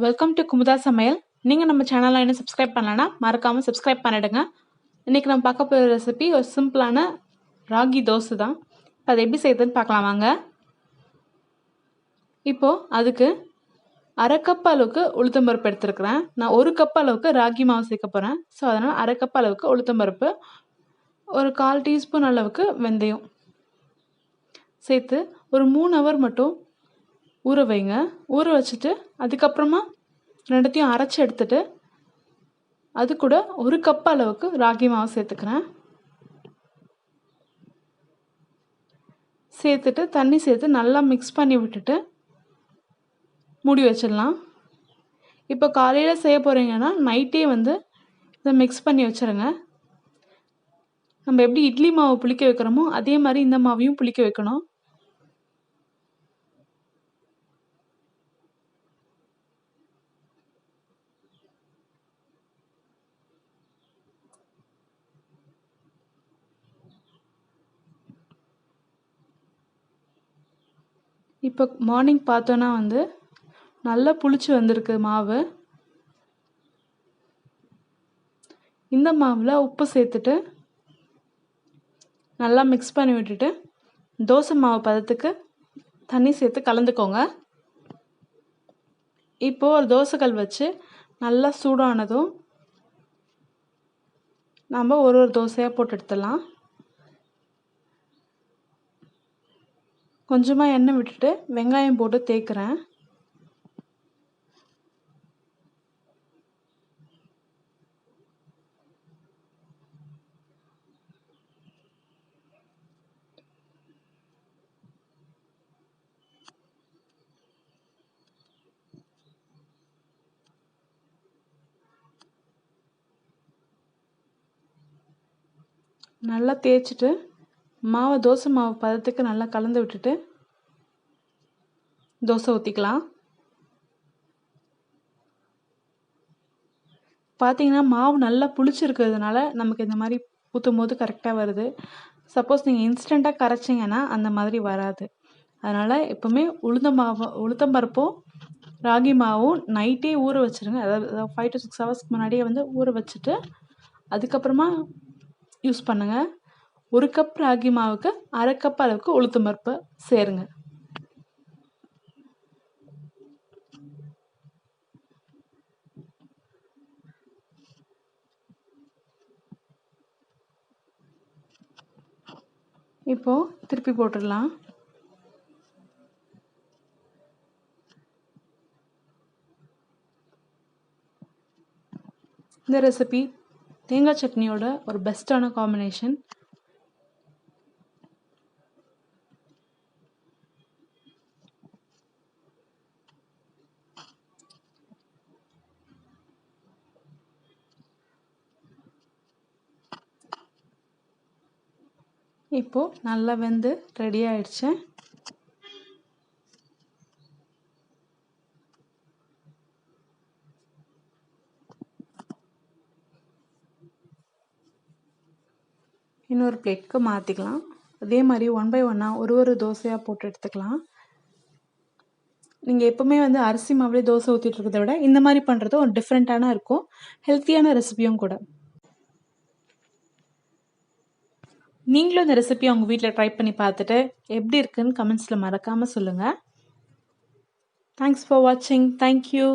Welcome to Kumudha சமையல். நீங்கள் நம்ம சேனலை இன்னும் சப்ஸ்கிரைப் பண்ணலன்னா மறக்காமல் சப்ஸ்கிரைப் பண்ணிடுங்க. இன்றைக்கி நம்ம பார்க்க போகிற ரெசிபி ஒரு சிம்பிளான ராகி தோசை தான். அதை எப்படி செய்யுதுன்னு பார்க்கலாம் வாங்க. இப்போது அதுக்கு அரை கப் அளவுக்கு உளுத்தம்பருப்பு எடுத்துருக்கிறேன். நான் 1 கப் அளவுக்கு ராகி மாவு சேர்க்க போகிறேன். ஸோ அதனால் அரை கப் அளவுக்கு உளுத்தம்பருப்பு, ஒரு 1/4 டீஸ்பூன் அளவுக்கு வெந்தயம் சேர்த்து ஒரு 3 ஹவர் மட்டும் ஊற வைங்க. ஊற வச்சுட்டு அதுக்கப்புறமா ரெண்டுத்தையும் அரைச்சி எடுத்துட்டு அது கூட 1 கப் அளவுக்கு ராகி மாவு சேர்த்துக்கிறேன். சேர்த்துட்டு தண்ணி சேர்த்து நல்லா மிக்ஸ் பண்ணி விட்டுட்டு மூடி வச்சிடலாம். இப்போ காலையில் செய்ய போகிறீங்கன்னா நைட்டே இதை மிக்ஸ் பண்ணி வச்சுருங்க. நம்ம எப்படி இட்லி மாவு புளிக்க வைக்கிறோமோ அதே மாதிரி இந்த மாவையும் புளிக்க வைக்கணும். இப்போ மார்னிங் பார்த்தோன்னா நல்லா புளிச்சு வந்திருக்கு மாவு. இந்த மாவில் உப்பு சேர்த்துட்டு நல்லா மிக்ஸ் பண்ணி விட்டுட்டு தோசை மாவு பதத்துக்கு தண்ணி சேர்த்து கலந்துக்கோங்க. இப்போது ஒரு தோசைக்கல் வச்சு நல்லா சூடானதும் நம்ம ஒரு தோசையாக போட்டு எடுத்துடலாம். கொஞ்சமாக எண்ணெய் விட்டுட்டு வெங்காயம் போட்டு தேய்க்கிறேன். நல்லா தேய்ச்சிட்டு மாவை தோசை மாவு பதத்துக்கு நல்லா கலந்து விட்டுட்டு தோசை ஊற்றிக்கலாம். பார்த்தீங்கன்னா மாவு நல்லா புளிச்சிருக்கிறதுனால நமக்கு இந்த மாதிரி ஊற்றும் போது கரெக்டாக வருது. சப்போஸ் நீங்கள் இன்ஸ்டண்ட்டாக கரைச்சிங்கன்னா அந்த மாதிரி வராது. அதனால் எப்போவுமே உளுத்தம்பருப்பும் ராகி மாவும் நைட்டே ஊற வச்சுருங்க. அதாவது 5 to 6 ஹவர்ஸ்க்கு முன்னாடியே ஊற வச்சுட்டு அதுக்கப்புறமா யூஸ் பண்ணுங்கள். 1 கப் ராகி மாவுக்கு அரை கப் அளவுக்கு உளுத்தம்பருப்பு சேருங்க. இப்போது திருப்பி போட்டுடலாம். இந்த ரெசிபி தேங்காய் சட்னியோட ஒரு பெஸ்ட்டான காம்பினேஷன். இப்போது நல்லா வெந்து ரெடி ஆயிடுச்சு. இன்னொரு பிளேட்க்கு மாற்றிக்கலாம். அதே மாதிரி 1 by 1 ஒரு தோசையாக போட்டு எடுத்துக்கலாம். நீங்கள் எப்போவுமே அரிசி மாவுலேயே தோசை ஊற்றிட்டு இருக்கிறத விட இந்த மாதிரி பண்ணுறது ஒரு டிஃப்ரெண்ட்டான இருக்கும். ஹெல்த்தியான ரெசிபியும் கூட. நீங்களும் இந்த ரெசிபியை உங்கள் வீட்டில் ட்ரை பண்ணி பார்த்துட்டு எப்படி இருக்குன்னு கமெண்ட்ஸில் மறக்காமல் சொல்லுங்கள். தேங்க்ஸ் ஃபார் வாட்சிங். தேங்க்யூ.